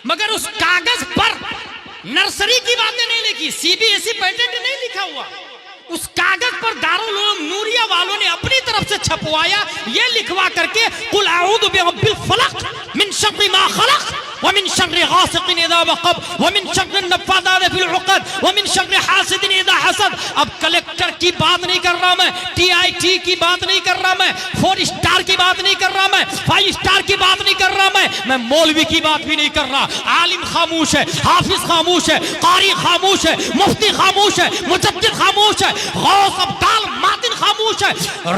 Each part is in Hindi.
मगर उस कागज पर नर्सरी की बातें नहीं लिखी, सीबीएसई पैटेंट नहीं लिखा हुआ। उस कागज पर दारुल उलूम नूरिया वालों ने अपनी तरफ से छपवाया, ये लिखवा करके कुल अऊज़ु बिरब्बिल फलक मिन शर्रि मा खलक व मिन शर्रि गासिकिन इज़ा वक़ब व मिन शर्रि नफ़्फ़ाज़ाति फिल उक़द व मिन शर्रि हासिदिन इज़ा हसद। अब कलेक्टर की बात नहीं कर रहा मैं, टीआईटी की बात नहीं कर रहा मैं, 4 स्टार की बात नहीं कर रहा मैं, 5 स्टार की बात नहीं कर रहा मैं मौलवी की बात भी नहीं कर रहा। आलिम खामोश है, हाफिज खामोश है, कारी खामोश है, मुफ्ती खामोश है, मुजद्दिद खामोश है, गौस अब्दाल मातिन खामोश है।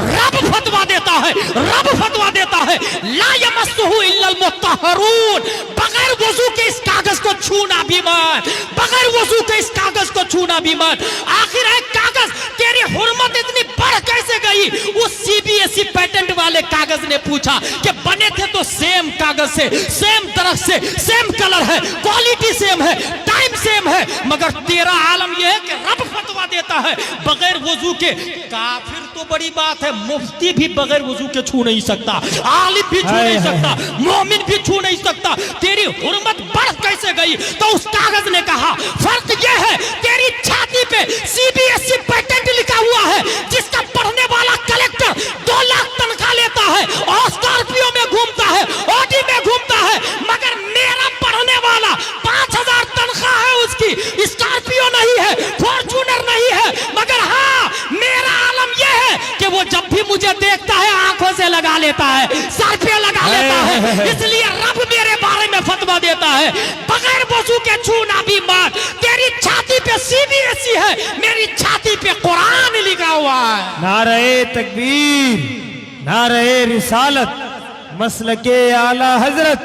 रब फतवा देता है, रब फतवा देता है, ला यमस्सुहु इल्लल मुत्तहरून। बगैर वजू के इस कागज को छूना भी मत, बगैर वजू के इस कागज को छूना भी मत। आखिर है कागज, तेरी हुर्मत इतनी बढ़ कैसे गई? उस सीबीएसई पैटेंट वाले कागज ने पूछा कि बने थे तो सेम कागज से, सेम दरख्त से, सेम कलर है, क्वालिटी सेम है, टाइम सेम है, मगर तेरा आलम यह है कि रब फतवा देता है बगैर वजू के। काफिर तो बड़ी बात है, मुफ्ती भी बगैर वजू के छू नहीं सकता, आलिम भी छू नहीं सकता, मोमिन भी छू नहीं सकता। तेरी हुर्मत बढ़ कैसे गई? तो उस कागज ने कहा फर्क यह है, तेरी छाती पे सीबीएसई पैटेंट लिखा हुआ है, जिसका पढ़ने वाला कलेक्टर 2 लाख तनख्वाह लेता है और स्कॉर्पियो में घूमता है, ऑडी में घूमता है, मगर मेरा पढ़ने वाला 5000 तनख्वाह है उसकी, स्कॉर्पियो नहीं है, फॉर्च्यूनर नहीं है, मगर हाँ मेरा आलम यह है कि वो जब भी मुझे देखता है आंखों से लगा लेता है, सर पे लगा लेता है। इसलिए रब मेरे बारे में फतवा देता है बगैर वजू के छूना भी मत। तेरी छाती पे सीबीएसई है, मेरी छाती पे कुरान लिखा हुआ है। नारे तकबीर, नारे रिसालत, मसलके आला हजरत,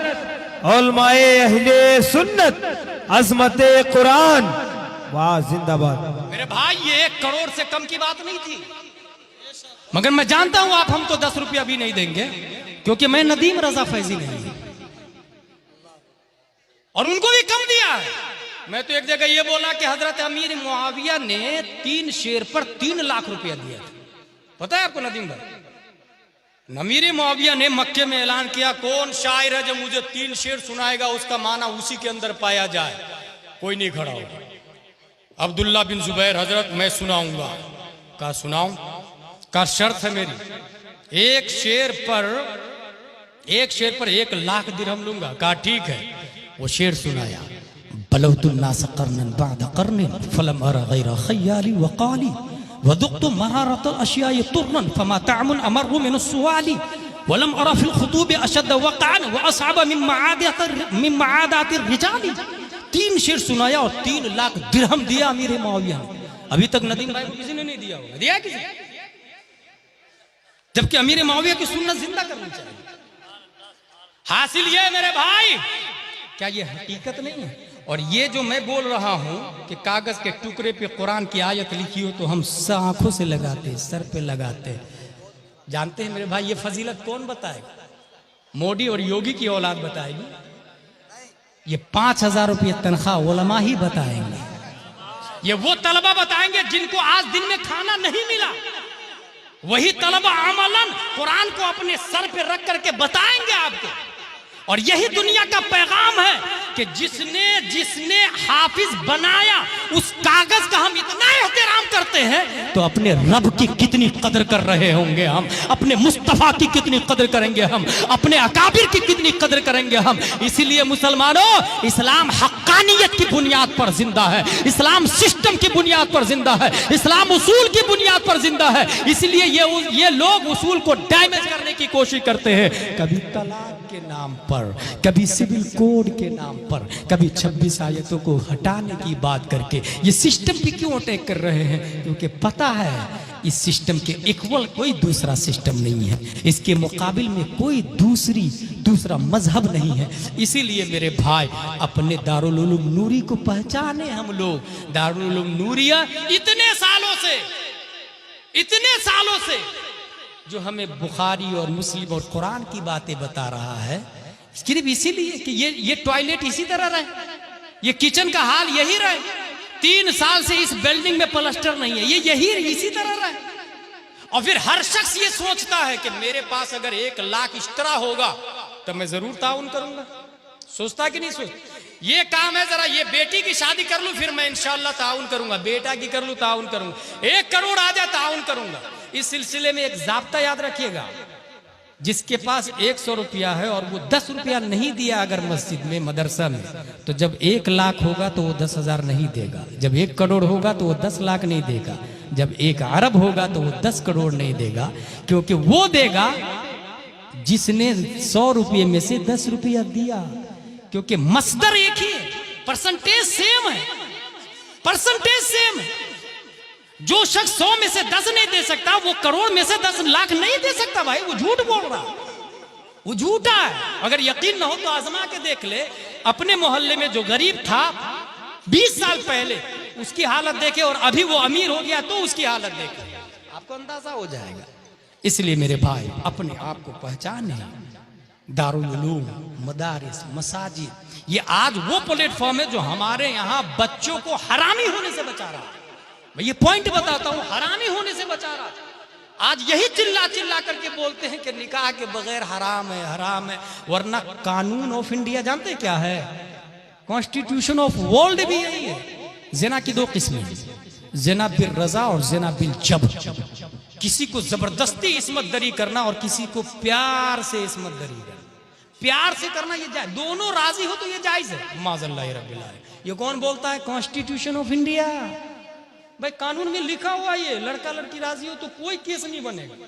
उलमाए अहले सुन्नत, अजमते कुरान, वाह जिंदाबाद। मेरे भाई ये 1 करोड़ से कम की बात नहीं थी, मगर मैं जानता हूं आप हमको 10 रुपया भी नहीं देंगे, क्योंकि मैं नदीम रजा फैजी नहीं हूं और उनको भी कम दिया है। मैं तो एक जगह ये बोला कि हजरत अमीर मुआविया ने 3 शेर पर 3 लाख रुपया दिया था। पता है आपको नदीम भाई? अमीर मुआविया ने मक्के में ऐलान किया, कौन शायर है जो मुझे 3 शेर सुनाएगा, उसका माना उसी के अंदर पाया जाए। कोई नहीं खड़ा होगा। अब्दुल्ला बिन जुबैर हजरत मैं सुनाऊंगा। कहा सुनाऊं? का शर्त है मेरी, एक शेर पर 1 लाख दिरहम लूंगा। कहा ठीक है। वो शेर सुनाया, बलौतुन्नास कर्नन बाद कर्निन फलम अरा गैरा खय्याली वकाली वदुक्तु मरारतल अशियाए तुरन फमा तामुन अमरु मिन सुवाली वलम अरा फिल खुतूब अशद वक़अन व असअब मिन मआदातिर रिजाली। 3 शेर सुनाया और 3 लाख दिरहम दिया अमीर मुआविया ने। अभी तक नदीम भाई को किसी ने नहीं दिया होगा, दिया किसी? जबकि अमीर मुआविया की सुन्नत जिंदा करनी चाहिए। हासिल ये मेरे भाई, क्या ये हकीकत नहीं है? और ये जो मैं बोल रहा हूं कि कागज के टुकड़े पे कुरान की आयत लिखी हो तो हम आंखों से लगाते, सर पे लगाते। जानते हैं मेरे भाई ये फजीलत कौन बताएगा? मोदी और योगी की औलाद बताएगी। ये 5000 रुपये तनख्वाह उलमा ही बताएंगे। ये वो तलबा बताएंगे जिनको आज दिन में खाना नहीं मिला। वही तलबा अमलन कुरान को अपने सर पे रख करके बताएंगे आपको। और यही दुनिया का पैगाम है कि जिसने हाफिज बनाया उस कागज का हम इतना एहतराम करते हैं तो अपने रब की कितनी कदर कर रहे होंगे हम, अपने मुस्तफा की कितनी कदर करेंगे हम, अपने अकाबिर की कितनी कदर करेंगे हम। इसीलिए मुसलमानों, इस्लाम हक्कानियत की बुनियाद पर जिंदा है, इस्लाम सिस्टम की बुनियाद पर जिंदा है, इस्लाम उसूल की बुनियाद पर जिंदा है। इसलिए ये लोग उसूल को डैमेज करने की कोशिश करते हैं, कभी तलाक के नाम पर, कभी सिविल कोड के नाम पर, कभी 26 आयतों को हटाने की बात करके। ये सिस्टम पे क्यों अटैक कर रहे हैं? क्योंकि पता है इस सिस्टम के इक्वल कोई दूसरा सिस्टम नहीं है, इसके मुकाबिल में कोई दूसरा मजहब नहीं है। इसीलिए मेरे भाई अपने दारुल उलूम नूरी को पहचाने हम लोग। दारुल उलूम नूरिया इतने सालों से जो हमें बुखारी और मुस्लिम और कुरान की बातें बता रहा है, सिर्फ इसीलिए कि ये टॉयलेट इसी तरह रहे, ये किचन का हाल यही रहे, 3 साल से इस बिल्डिंग में प्लास्टर नहीं है, ये यही इसी तरह रहे। और फिर हर शख्स ये सोचता है कि मेरे पास अगर 1 लाख एक्स्ट्रा होगा तो मैं जरूर ताउन करूंगा। सोचता कि नहीं सोचता? ये काम है, जरा ये बेटी की शादी कर लूं फिर मैं इंशाअल्लाह ताउन करूंगा, बेटा की कर लूं ताउन करूंगा, 1 करोड़ आ जाए ताउन करूंगा। इस सिलसिले में एक जाब्ता याद रखिएगा, जिसके पास 100 रुपया है और वो 10 रुपया नहीं दिया अगर मस्जिद में मदरसा में, तो जब 1 लाख होगा तो वो 10,000 नहीं देगा, जब 1 करोड़ होगा तो वो 10 लाख नहीं देगा, जब 1 अरब होगा तो वो 10 करोड़ नहीं देगा, क्योंकि वो देगा जिसने 100 रुपये में से 10 रुपया दिया, क्योंकि मसदर एक ही है, परसेंटेज सेम है, परसेंटेज सेम है। जो शख्स 100 में से 10 नहीं दे सकता वो करोड़ में से 10 लाख नहीं दे सकता भाई, वो झूठ बोल रहा है, वो झूठा है। अगर यकीन ना हो तो आजमा के देख ले, अपने मोहल्ले में जो गरीब था 20 साल पहले उसकी हालत देखे और अभी वो अमीर हो गया तो उसकी हालत देखे, आपको अंदाजा हो जाएगा। इसलिए मेरे भाई अपने आप को पहचाने। दारुल उलूम, मदारिस, मसाजिद, ये आज वो प्लेटफॉर्म है जो हमारे यहाँ बच्चों को हरामी होने से बचा रहा है। मैं ये पॉइंट बताता हूँ, हरामी होने से बचा रहा है। आज यही चिल्ला चिल्ला करके बोलते हैं कि निकाह के बगैर हराम है, हराम है, वरना कानून ऑफ इंडिया जानते क्या है? कॉन्स्टिट्यूशन ऑफ वर्ल्ड भी यही है। जिना की 2 किस्में, जिना बिल रजा और जिना बिल जबर। किसी को जबरदस्ती इस्मत दरी करना और किसी को प्यार से इस्मत दरी करना। प्यार से करना ये जायज, दोनों राजी हो तो ये जायज है। माज़अल्लाह रब्बिल आलमीन। ये कौन बोलता है? Constitution of India. भाई कानून में लिखा हुआ ये, लड़का लड़की राजी हो तो कोई केस नहीं बनेगा।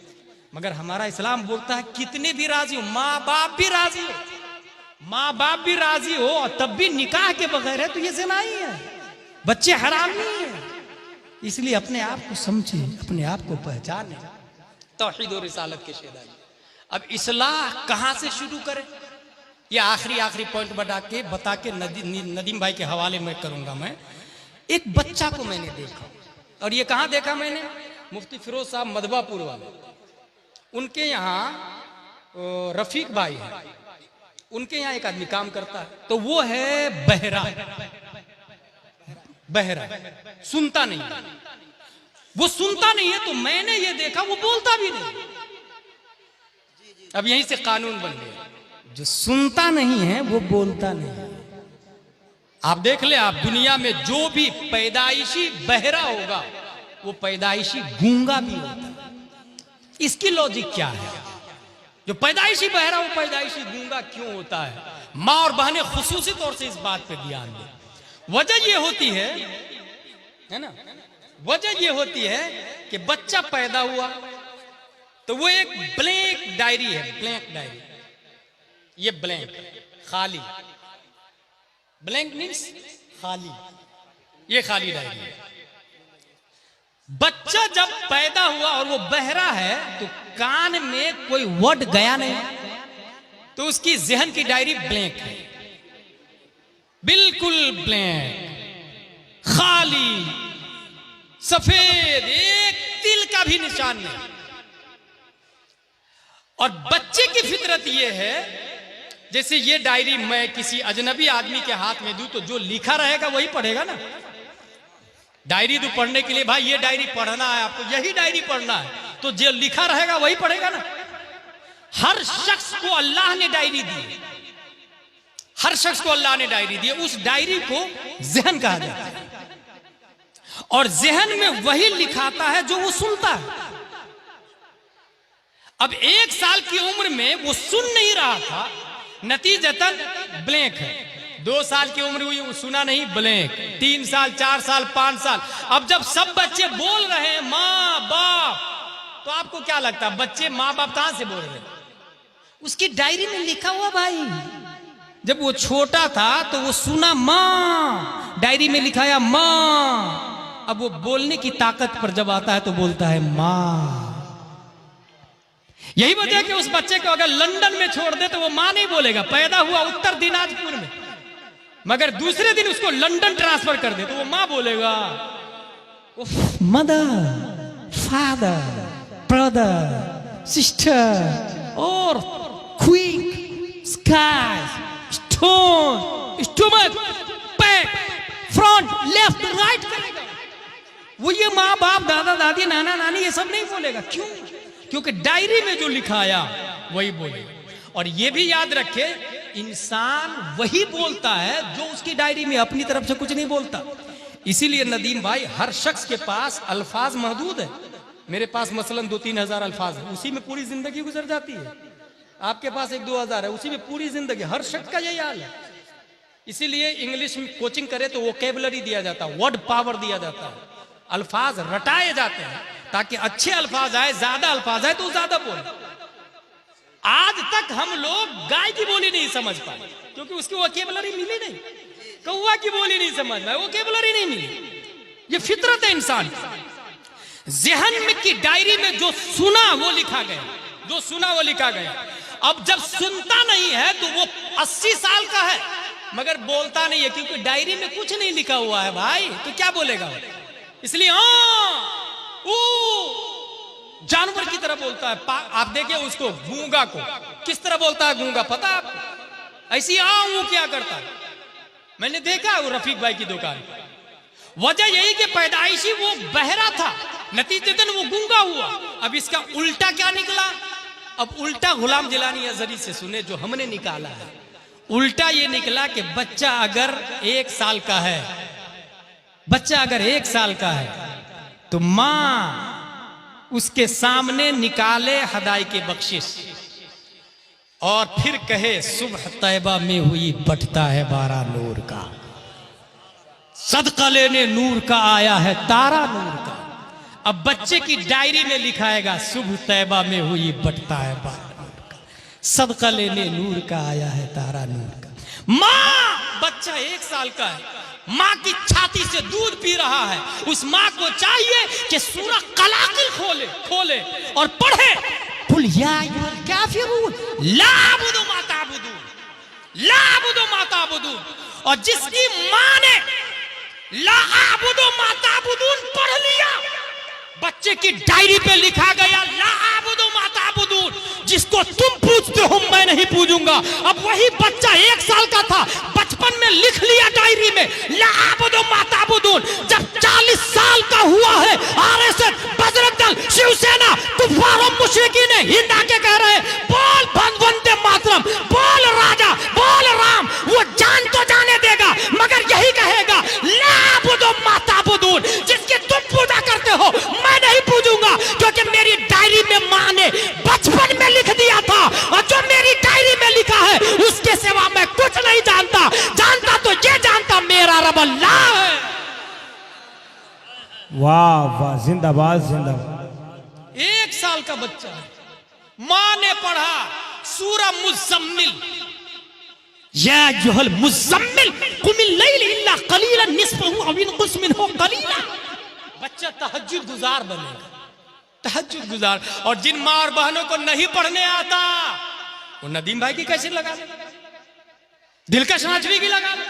मगर हमारा इस्लाम बोलता है कितने भी राजी हो, माँ बाप भी राजी हो, माँ बाप भी राजी हो और तब भी निकाह के बगैर है तो ये ज़िना ही है, बच्चे हराम नहीं है। इसलिए अपने आप को समझे, अपने आप को पहचाने। तौहीद और रिसालत के शेदाई। अब इस्लाह कहाँ से शुरू करें? ये आखिरी पॉइंट बता के नदीम भाई के हवाले में करूंगा। मैं एक बच्चा को मैंने देखा, और ये कहाँ देखा मैंने? मुफ्ती फिरोज साहब मधबापुर वाले, उनके यहाँ रफीक भाई है, उनके यहाँ एक आदमी काम करता है, तो वो है बहरा, बहरा सुनता नहीं, वो सुनता नहीं है। तो मैंने ये देखा वो बोलता भी नहीं। अब यहीं से कानून बन गया, जो सुनता नहीं है वो बोलता नहीं है। आप देख ले, आप दुनिया में जो भी पैदाइशी बहरा होगा वो पैदाइशी गूंगा भी होता है। इसकी लॉजिक क्या है? जो पैदाइशी बहरा वो पैदाइशी गूंगा क्यों होता है? माँ और बहनें खुसूसी तौर से इस बात पे ध्यान दें। वजह ये होती है ना, वजह ये होती है कि बच्चा पैदा हुआ तो वो एक ब्लैंक डायरी है, ब्लैंक डायरी, ये ब्लैंक खाली, ब्लैंक मीन्स खाली, ये खाली डायरी है। बच्चा जब पैदा हुआ और वो बहरा है तो कान में कोई वर्ड गया नहीं, तो उसकी जहन की डायरी ब्लैंक है, बिल्कुल ब्लैंक, खाली, सफेद, एक तिल का भी निशान नहीं। और बच्चे की फितरत यह है, जैसे ये डायरी मैं किसी अजनबी आदमी के हाथ में दूं तो जो लिखा रहेगा वही पढ़ेगा ना। डायरी तो पढ़ने के लिए भाई ये डायरी पढ़ना है, आपको यही डायरी पढ़ना है, तो जो लिखा रहेगा वही पढ़ेगा ना। हर शख्स को अल्लाह ने डायरी दी, हर शख्स को अल्लाह ने डायरी दी। उस डायरी को जहन कहा जाता है, और जहन में वही लिखाता है जो वो सुनता है। अब 1 साल की उम्र में वो सुन नहीं रहा था, नतीजतन ब्लैंक है। 2 साल की उम्र हुई, वो सुना नहीं, ब्लैंक। 3 साल, 4 साल, 5 साल। अब जब सब बच्चे बोल रहे हैं माँ बाप, तो आपको क्या लगता है बच्चे माँ बाप कहां से बोल रहे हैं? उसकी डायरी में लिखा हुआ भाई। जब वो छोटा था तो वो सुना माँ, डायरी में लिखाया माँ। अब वो बोलने की ताकत पर जब आता है तो बोलता है माँ। यही वजह कि उस बच्चे को अगर लंदन में छोड़ दे तो वो माँ नहीं बोलेगा। पैदा हुआ उत्तर दिनाजपुर में, मगर दूसरे दिन उसको लंदन ट्रांसफर कर दे तो वो माँ बोलेगा। मदर, फादर, ब्रदर, सिस्टर, और quick, sky, stone, stomach, back, front, left, right करेगा। वो ये माँ बाप, दादा दादी, नाना नानी ये सब नहीं बोलेगा। क्यों? क्योंकि डायरी में जो लिखाया वही बोलेगा। और ये भी याद रखे, इंसान वही बोलता है जो उसकी डायरी में, अपनी तरफ से कुछ नहीं बोलता। इसीलिए नदीम भाई, हर शख्स के पास अल्फाज महदूद है। मेरे पास मसलन 2-3 हजार अल्फाज है, उसी में पूरी जिंदगी गुजर जाती है। आपके पास 1-2 हजार है, उसी में पूरी जिंदगी। हर शख्स का यही हाल है। इसीलिए इंग्लिश में कोचिंग करे तो वोकेबुलरी दिया जाता है, वर्ड पावर दिया जाता है, अल्फाज रटाए जाते हैं ताकि अच्छे अल्फाज आए, ज्यादा अल्फाज आए तो ज्यादा बोले। आज तक हम लोग गाय की बोली नहीं समझ पाए क्योंकि उसकी वोकेबुलरी मिली नहीं। कौवा की बोली नहीं समझ पाए, वोकेबुलरी नहीं मिली। ये फितरत है इंसान। ज़हन में की डायरी में जो सुना वो लिखा गया, जो सुना वो लिखा गया। अब जब सुनता नहीं है तो वो 80 साल का है मगर बोलता नहीं है क्योंकि डायरी में कुछ नहीं लिखा हुआ है भाई, तो क्या बोलेगा। इसलिए जानवर की तरह बोलता है। आप देखिए उसको, गूंगा को किस तरह बोलता है गूंगा, पता है आपको? ऐसी वो क्या करता है, मैंने देखा वो रफीक भाई की दुकान। वजह यही कि पैदाइशी वो बहरा था, नतीजतन वो गूंगा हुआ। अब इसका उल्टा क्या निकला? अब उल्टा गुलाम जिलानी अजहरी से सुने जो हमने निकाला है। उल्टा ये निकला कि बच्चा अगर 1 साल का है, बच्चा अगर 1 साल का है तो मां उसके सामने निकाले हदाई के बख्शिश और फिर कहे सुबह तैबा में हुई बटता है बारा नूर का, सदका लेने नूर का आया है तारा नूर का। अब बच्चे की डायरी में लिखाएगा सुबह तैबा में हुई बटता है बारा नूर का, सदका लेने नूर का आया है तारा नूर का। मां, बच्चा 1 साल का है, मां की छाती से दूध पी रहा है। उस मां को चाहिए कि सूरह कलाकिल खोले और पढ़े कुल या अय्युहल काफिरून ला अअबुदु मा ताबुदून, ला अअबुदु मा ताबुदून। और जिसकी मां ने ला अअबुदु मा ताबुदून पढ़ लिया, बच्चे की डायरी पे लिखा गया ला अअबुदु मा ताबुदून, जिसको तुम पूछते हो मैं नहीं पूछूंगा। अब वही बच्चा 1 साल का था, बचपन में लिख लिया डायरी में ला अअबुदु मा ताबुदून। जब 40 साल का हुआ है, आरएसएस, बजरंग दल, शिवसेना, कुफार और मुशरिकीन ने हिंद आके कह रहे हैं बोल वंदे मातरम, बोल राजा, बोल राम। वो जान तो जाने देगा मगर यही कहेगा ला अअबुदु मा ताबुदून, जिसकी तुम पूजा करते हो मैं नहीं पूजूंगा क्योंकि मेरी डायरी में मां ने बचपन में लिख दिया था और जो मेरी डायरी में लिखा है उसके सिवा मैं कुछ नहीं जानता। जानता तो ये जानता मेरा रब अल्लाह है। वाह वाह, जिंदाबाद जिंदाबाद। 1 साल का बच्चा है, मां ने पढ़ा सूरह मुज़म्मिल, या अय्युहल मुज़म्मिल कुमिल लैल इल्ला कलीलन निस्फहु अव इनकुस मिनहु कलीला। बच्चा तहज्जुद गुजार बनेगा, तहज्जुद गुजार। और जिन मां और बहनों को नहीं पढ़ने आता वो नदीम भाई की कैसे लगा ले, दिलकश नजवी की लगा ले,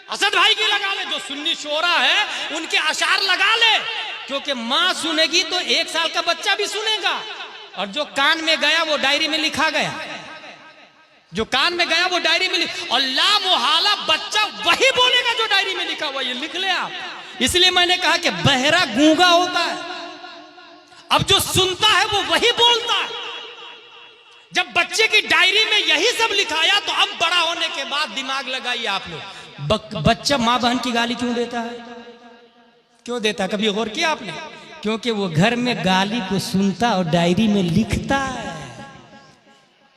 असद भाई की लगा ले, जो सुन्नी शोरा है उनके अशार लगा ले। क्योंकि मां सुनेगी तो 1 साल का बच्चा भी सुनेगा। और जो कान में गया वो डायरी में लिखा गया, जो कान में गया वो डायरी में और ला मुहाला बच्चा वही बोलेगा जो डायरी में लिखा हुआ। ये लिख ले आप। इसलिए मैंने कहा कि बहरा गूंगा होता है, अब जो सुनता है वो वही बोलता है। जब बच्चे की डायरी में यही सब लिखाया तो अब बड़ा होने के बाद दिमाग लगाइए आप लोग, बच्चा मां बहन की गाली क्यों देता है? क्यों देता है? कभी गौर किया आपने? क्योंकि वो घर में गाली को सुनता और डायरी में लिखता है।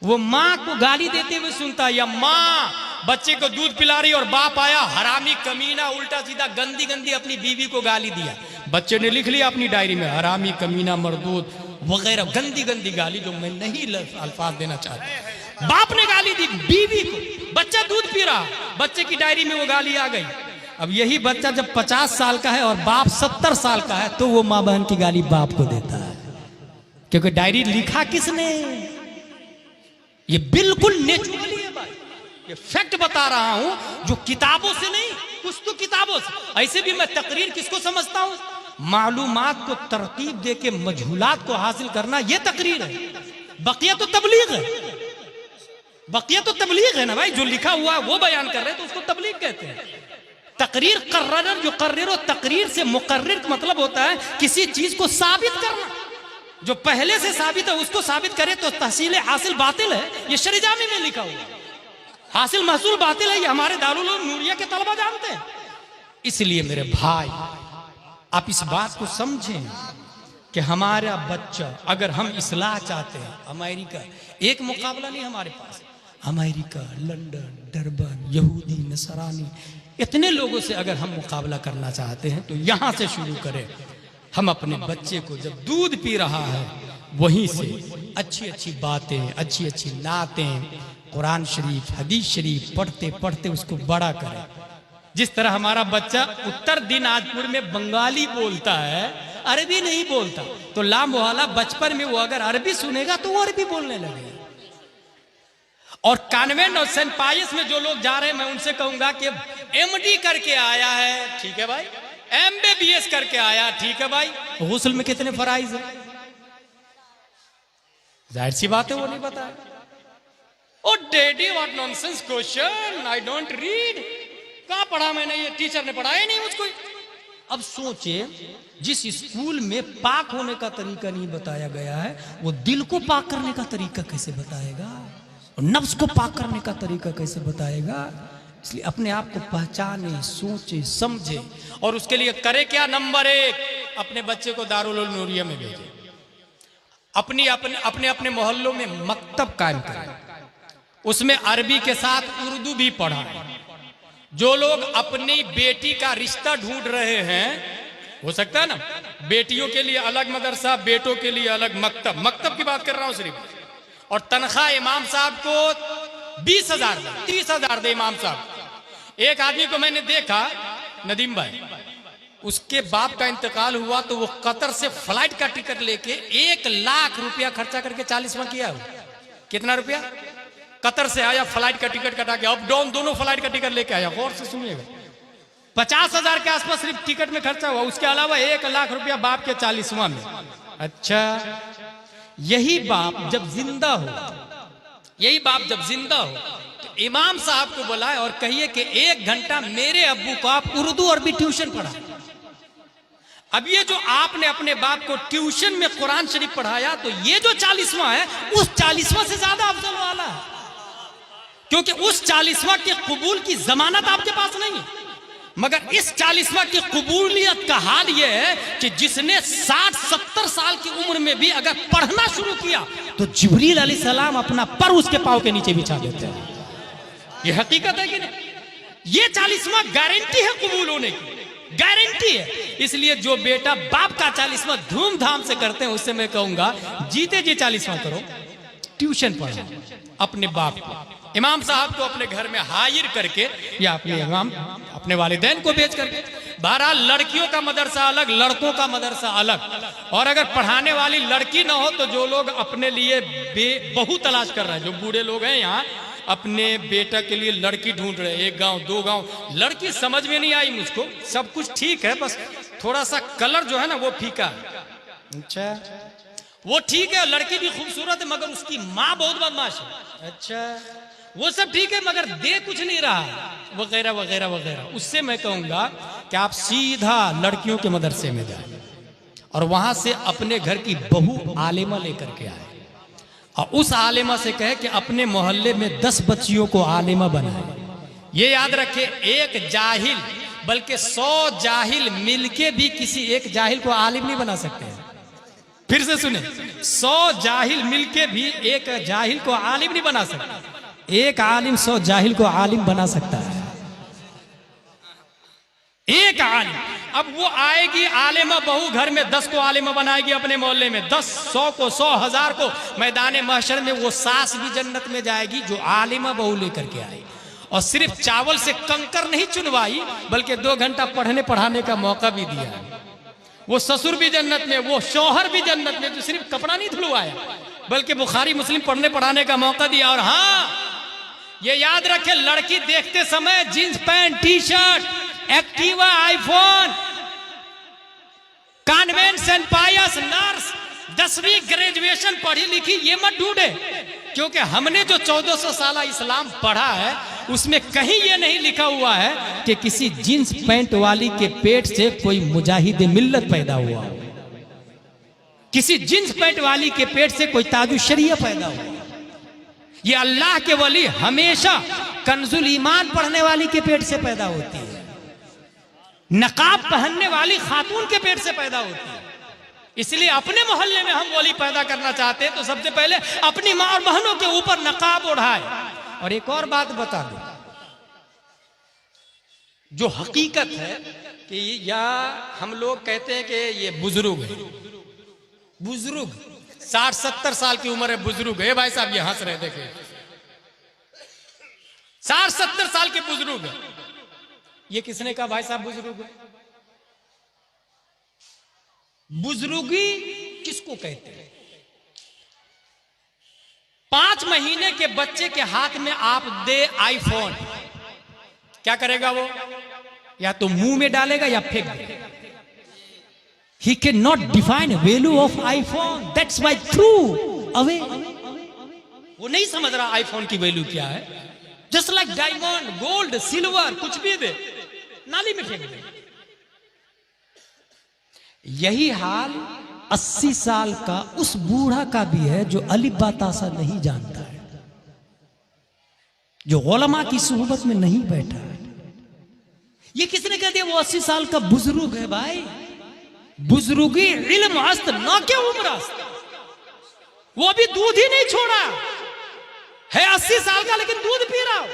वो माँ को गाली देते हुए सुनता है, या माँ बच्चे को दूध पिला रही और बाप आया हरामी कमीना, उल्टा सीधा गंदी गंदी अपनी बीवी को गाली दिया। बच्चे ने लिख लिया अपनी डायरी में हरामी कमीना मर्दूद वगैरह गंदी गंदी गाली जो मैं नहीं अल्फाज देना चाहता। बाप ने गाली दी बीवी को, बच्चा दूध पी रहा, बच्चे की डायरी में वो गाली आ गई। अब यही बच्चा जब 50 साल का है और बाप 70 साल का है तो वो माँ बहन की गाली बाप को देता है, क्योंकि डायरी लिखा किसने? ये बिल्कुल नेचुरली है भाई, ये फैक्ट बता रहा हूं, जो किताबों से नहीं, कुछ तो किताबों से। ऐसे भी मैं तकरीर किसको समझता हूं? मालूमात को तरतीब दे के मजहूलात को हासिल करना, ये तकरीर है। बकिया तो तबलीग है, बकिया तो तबलीग है ना भाई। जो लिखा हुआ है वो बयान कर रहे हैं तो उसको तबलीग कहते हैं। तकरीर कर्रर युकर्रिर, तकरीर से मुकर्रिर मतलब होता है किसी चीज को साबित करना। जो पहले से साबित है उसको साबित करे तो तहसील हासिल बातिल है। ये शरीजामी में लिखा हुआ। हासिल महसूल बातिल है, ये हमारे दारुल उलूम नूरिया के तलबा जानते हैं। इसलिए मेरे भाई आप इस बात को समझें कि हमारा बच्चा, अगर हम इस्लाह चाहते हैं, अमेरिका एक मुकाबला नहीं हमारे पास, अमेरिका, लंदन, डरबन, यहूदी, नसरानी, इतने लोगों से अगर हम मुकाबला करना चाहते हैं तो यहाँ से शुरू करें। हम अपने बच्चे को जब दूध पी रहा है वहीं से अच्छी अच्छी बातें, अच्छी अच्छी नातें, कुरान शरीफ, हदीस शरीफ पढ़ते पढ़ते उसको बड़ा करें। जिस तरह हमारा बच्चा उत्तर दिनाजपुर में बंगाली बोलता है, अरबी नहीं बोलता, तो ला मोहल्ला बचपन में वो अगर अरबी सुनेगा तो वो अरबी बोलने लगेगा। और कॉन्वेंट और सेंट पायस में जो लोग जा रहे हैं, मैं उनसे कहूंगा कि एमडी करके आया है, ठीक है भाई, एमबीबीएस करके आया, ठीक है भाई, गुस्ल में कितने फराइज है, जाहिर सी बात है वो नहीं बताया। Oh daddy what nonsense question, I don't read, कहां पढ़ा मैंने, ये टीचर ने पढ़ाया नहीं मुझको। अब सोचिए, जिस स्कूल में पाक होने का तरीका नहीं बताया गया है, वो दिल को पाक करने का तरीका कैसे बताएगा, और नफ्स को पाक करने का तरीका कैसे बताएगा। इसलिए अपने आप को पहचाने, सोचे, समझे, और उसके लिए करे क्या। नंबर 1, अपने बच्चे को दारुल उलूम नूरिया में भेजे। अपने अपने मोहल्लों में मकतब कायम करें, उसमें अरबी के साथ उर्दू भी पढ़ाएं। जो लोग अपनी बेटी का रिश्ता ढूंढ रहे हैं, हो सकता है ना, बेटियों के लिए अलग मदरसा, बेटों के लिए अलग मकतब, मकतब की बात कर रहा हूं सिर्फ, और तनख्वाह इमाम साहब को 20,000 दे, 30,000 दे इमाम साहब। एक आदमी को मैंने देखा, नदीम भाई, उसके बाप का इंतकाल हुआ तो वो कतर से फ्लाइट का टिकट लेके 1 लाख रुपया खर्चा करके 40वां किया। कितना रुपया? कतर से आया, फ्लाइट का टिकट कटा के, अप डाउन दोनों फ्लाइट का टिकट लेके आया। गौर से सुनिएगा, 50,000 के आसपास सिर्फ टिकट में खर्चा हुआ, उसके अलावा 1 लाख रुपया बाप के 40वां में। अच्छा, यही बाप जब जिंदा हो, यही बाप जब जिंदा हो तो इमाम साहब को बुलाए और कहिए कि 1 घंटा मेरे अब्बू को आप उर्दू और भी ट्यूशन पढ़ा। अब ये जो आपने अपने बाप को ट्यूशन में कुरान शरीफ पढ़ाया, तो ये जो 40वां है, उस 40वां से ज्यादा अफजल वाला है, क्योंकि उस 40वां के कबूल की जमानत आपके पास नहीं है। मगर इस 40वां की कबूलियत का हाल यह है कि जिसने 60-70 साल की उम्र में भी अगर पढ़ना शुरू किया तो जिब्रील अलैहिस्सलाम अपना पर उसके पांव के नीचे बिछा देते हैं। यह हकीकत है कि नहीं? ये 40वां गारंटी है कबूल होने की, गारंटी है। इसलिए जो बेटा बाप का 40वां धूमधाम से करते हैं, उससे मैं कहूंगा जीते जी 40वां करो, ट्यूशन पढ़ो अपने बाप को, इमाम साहब को अपने घर में हाजिर करके, या अपने इमाम अपने वालिदैन को भेज करके। बहरहाल लड़कियों का मदरसा अलग, लड़कों का मदरसा अलग। और अगर पढ़ाने वाली लड़की ना हो तो जो लोग अपने लिए बहू तलाश कर रहे हैं, जो बूढ़े लोग हैं यहाँ, अपने बेटा के लिए लड़की ढूंढ रहे हैं, 1 गांव 2 गांव, लड़की समझ में नहीं आई मुझको, सब कुछ ठीक है, बस थोड़ा सा कलर जो है ना वो फीका है। अच्छा, वो ठीक है, लड़की भी खूबसूरत है, मगर उसकी माँ बहुत बदमाश है। अच्छा, वो सब ठीक है, मगर दे कुछ नहीं रहा, वगैरह वगैरह वगैरह। उससे मैं कहूंगा कि आप सीधा लड़कियों के मदरसे में जाए और वहां से अपने घर की बहू आलिमा लेकर के आए, और उस आलिमा से कहे कि अपने मोहल्ले में 10 बच्चियों को आलिमा बनाए। ये याद रखे, एक जाहिल बल्कि 100 जाहिल मिलके भी किसी एक जाहिल को आलिम नहीं बना सकते हैं। फिर से सुने, 100 जाहिल मिलके भी एक जाहिल को आलिम नहीं बना सकता। एक आलिम 100 जाहिल को आलिम बना सकता है, एक आलिम। अब वो आएगी आलिमा बहू, घर में 10 को आलिमा बनाएगी अपने मोहल्ले में, 10, 100 को, 100 1000 को। मैदान महशर में वो सास भी जन्नत में जाएगी जो आलिमा बहू लेकर के आई, और सिर्फ चावल से कंकर नहीं चुनवाई, बल्कि 2 घंटा पढ़ने पढ़ाने का मौका भी दिया। वो ससुर भी जन्नत में, वो शौहर भी जन्नत में, जो सिर्फ कपड़ा नहीं धुलवाया बल्कि बुखारी मुस्लिम पढ़ने पढ़ाने का मौका दिया। और हाँ, ये याद रखे, लड़की देखते समय jeans pant, T shirt, Activa, iPhone, convent, saint Pius, nurse, 10वीं ग्रेजुएशन पढ़ी लिखी, ये मत ढूंढे, क्योंकि हमने जो 1400 साल इस्लाम पढ़ा है उसमें कहीं ये नहीं लिखा हुआ है कि किसी जींस पैंट वाली के पेट से कोई मुजाहिद मिल्लत पैदा हुआ, किसी जींस पैंट वाली के पेट से कोई ताजु शरिया पैदा हुआ। ये अल्लाह के वली हमेशा कंजुल ईमान पढ़ने वाली के पेट से पैदा होती है, नकाब पहनने वाली खातून के पेट से पैदा होती है। इसलिए अपने मोहल्ले में हम वली पैदा करना चाहते हैं तो सबसे पहले अपनी मां और बहनों के ऊपर नकाब ओढ़ाए। और एक और बात बता दूं, जो हकीकत है कि या हम लोग कहते हैं कि ये बुजुर्ग है, बुजुर्ग 60-70 साल की उम्र है, बुजुर्ग है। भाई साहब ये हंस रहे, देखे 60-70 साल के बुजुर्ग है। ये किसने कहा भाई साहब बुजुर्ग है? बुजुर्गी किसको कहते हैं? 5 महीने के बच्चे के हाथ में आप दे आईफोन, क्या करेगा वो? या तो मुंह में डालेगा या फेंक देगा। He cannot define value of iPhone. That's why threw away. वो नहीं समझ रहा आईफोन की वैल्यू क्या है। Just like diamond, gold, silver, कुछ भी दे नाली में फेंक दे। यही हाल 80 साल का उस बूढ़ा का भी है जो अलिफ बा तासा नहीं जानता है, जो उलमा की सुहबत में नहीं बैठा है। ये किसने कह दिया वो 80 साल का बुजुर्ग है? भाई बुजुर्गी इल्म अस्त न क्या उम्र अस्त। वो अभी दूध ही नहीं छोड़ा है, 80 साल का, लेकिन दूध पी रहा हो।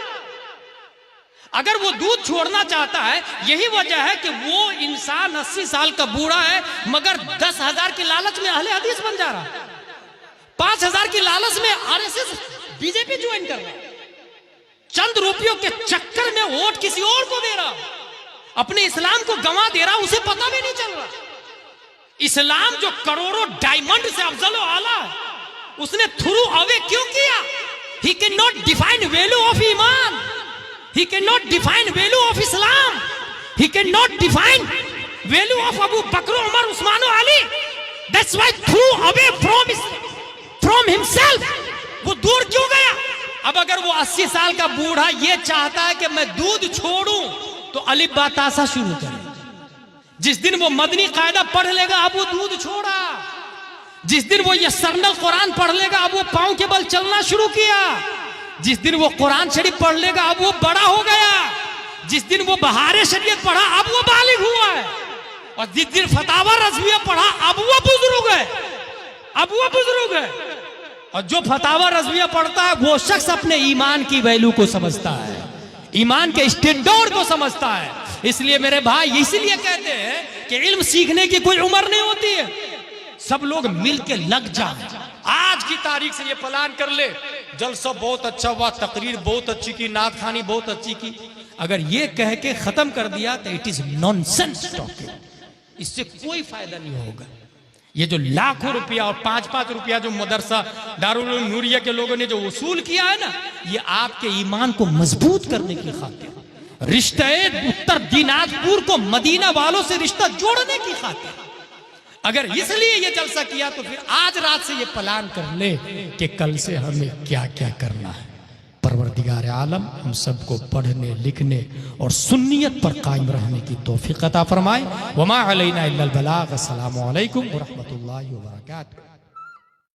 अगर वो दूध छोड़ना चाहता है, यही वजह है कि वो इंसान 80 साल का बूढ़ा है मगर 10,000 की लालच में अहले हदीस बन जा रहा है, 5,000 की लालच में आरएसएस बीजेपी ज्वाइन कर रहा है, चंद रुपयों के चक्कर में वोट किसी और को दे रहा, अपने इस्लाम को गंवा दे रहा, उसे पता भी नहीं चल रहा। इस्लाम जो करोड़ों डायमंड से अफजल आला है, उसने थ्रू अवे क्यों किया? He can not define value of ईमान, he cannot define value of Islam, he cannot define value of Abu Bakr, Umar, Usman और Ali. That's why threw away from himself. वो दूर क्यों गया? अब अगर वो 80 साल का बूढ़ा ये चाहता है कि मैं दूध छोड़ूं तो अलिफ बा तासा शुरू करे। जिस दिन वो मदनी कायदा पढ़ लेगा अब वो दूध छोड़ा, जिस दिन वो यस्सरनल कुरान पढ़ लेगा अब वो पांव के बल चलना शुरू किया, जिस दिन वो कुरान शरीफ पढ़ लेगा अब वो बड़ा हो गया, जिस दिन वो बहारे शरीयत पढ़ा अब वो बालिग हुआ है, और जिस दिन फतावा रज़विया पढ़ा अब वो बुजुर्ग है, अब वो बुजुर्ग है। और जो फतावा रज़विया पढ़ता है वो शख्स अपने ईमान की वैल्यू को समझता है, ईमान के स्टैंडर्ड को समझता है। इसलिए मेरे भाई इसलिए कहते हैं कि इल्म सीखने की कोई उम्र नहीं होती है, सब लोग मिल के लग जाए। आज की तारीख से ये प्लान कर ले, जलसा बहुत अच्छा हुआ, तकरीर बहुत अच्छी की, नात खानी बहुत अच्छी की, अगर ये कह के खत्म कर दिया तो इट इज नॉनसेंस टॉकिंग, इससे कोई फायदा नहीं होगा। ये जो लाखों रुपया और 5-5 रुपया जो मदरसा दारुल उलूम नूरिया के लोगों ने जो वसूल किया है ना, ये आपके ईमान को मजबूत करने की खातिर, रिश्ते उत्तर दिनाजपुर को मदीना वालों से रिश्ता जोड़ने की खातिर, अगर इसलिए ये जलसा किया तो फिर आज रात से ये प्लान कर ले कि कल से हमें क्या क्या करना है। परवरदिगार आलम हम सबको पढ़ने लिखने और सुन्नियत पर कायम रहने की तौफीक अता फरमाए। वमा अलैना इल्लल बलाग। अस्सलामु अलैकुम व रहमतुल्लाहि व बरकातुहू।